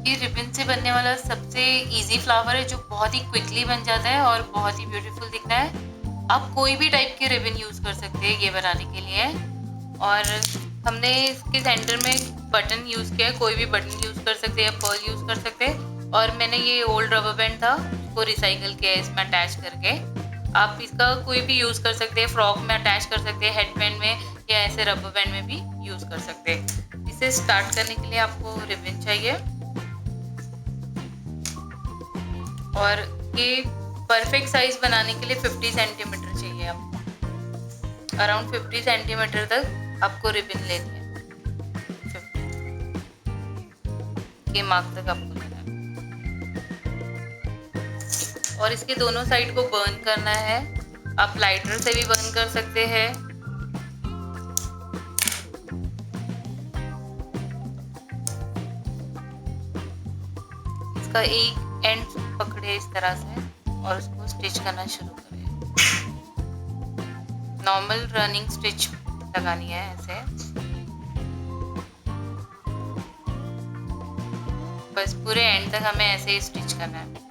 ये रिबन से बनने वाला सबसे इजी फ्लावर है जो बहुत ही क्विकली बन जाता है और बहुत ही ब्यूटीफुल दिखता है। आप कोई भी टाइप के रिबन यूज़ कर सकते हैं ये बनाने के लिए। और हमने इसके सेंटर में बटन यूज़ किया है, कोई भी बटन यूज़ कर सकते हैं या पर्ल यूज़ कर सकते हैं। और मैंने ये ओल्ड रबर बैंड था उसको रिसाइकल किया है इसमें अटैच करके। आप इसका कोई भी यूज़ कर सकते हैं, फ्रॉक में अटैच कर सकते हैं, हेड बैंड में या ऐसे रबर बैंड में भी यूज़ कर सकते हैं। इसे स्टार्ट करने के लिए आपको रिबन चाहिए और ये परफेक्ट साइज बनाने के लिए 50 सेंटीमीटर चाहिए आपको। अराउंड 50 सेंटीमीटर तक आपको रिबन लेनी है। 50 के मार्क तक आपको लेना है और इसके दोनों साइड को बर्न करना है। आप लाइटर से भी बर्न कर सकते हैं। इसका एक एंड पकड़े इस तरह से और उसको स्टिच करना शुरू करें। नॉर्मल रनिंग स्टिच लगानी है ऐसे, बस पूरे एंड तक हमें ऐसे ही स्टिच करना है।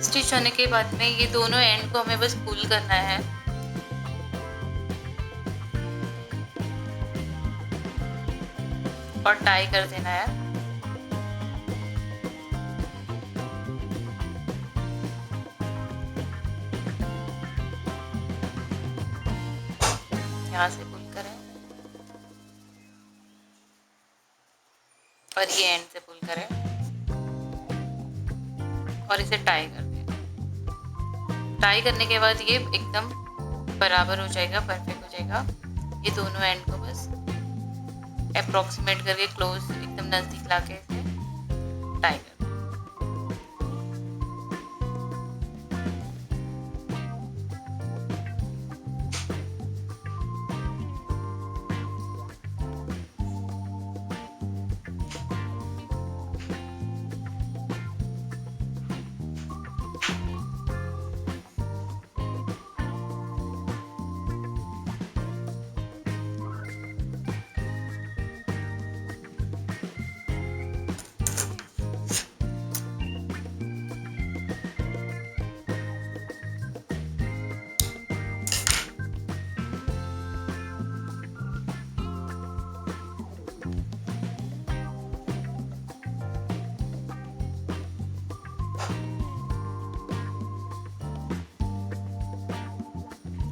स्टिच होने के बाद में ये दोनों एंड को हमें बस पुल करना है और टाई कर देना है। यहाँ से पुल करें और ये एंड से पुल करें और इसे टाई कर दें। टाई करने के बाद ये एकदम बराबर हो जाएगा, परफेक्ट हो जाएगा। ये दोनों एंड को बस अप्रोक्सीमेट करके क्लोज एकदम नज़दीक लाके इसे टाई कर।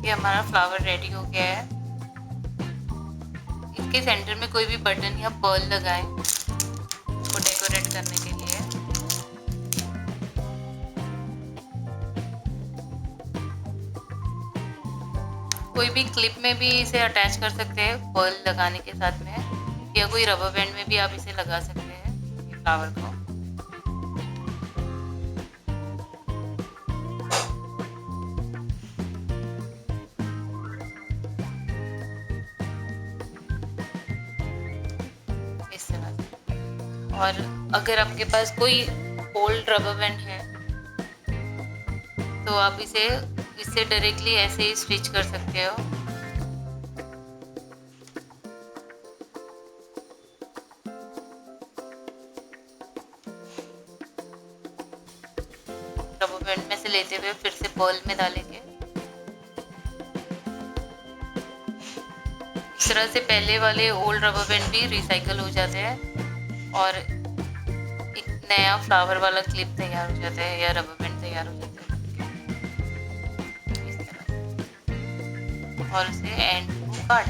ये हमारा फ्लावर रेडी हो गया है। इसके सेंटर में कोई भी बटन या पर्ल लगाएं इसको डेकोरेट करने के लिए। कोई भी क्लिप में भी इसे अटैच कर सकते हैं पर्ल लगाने के साथ में, या कोई रबर बैंड में भी आप इसे लगा सकते हैं ये फ्लावर को। और अगर आपके पास कोई ओल्ड रबर बैंड है तो आप इससे डायरेक्टली ऐसे ही स्टिच कर सकते हो। रबर बैंड में से लेते हुए फिर से पर्ल में डालेंगे। इस तरह से पहले वाले ओल्ड रबर बैंड भी रिसाइकल हो जाते हैं और एक नया फ्लावर वाला क्लिप तैयार हो जाता है या रबर बैंड तैयार हो जाता है इस तरह। और उसे एंड को काट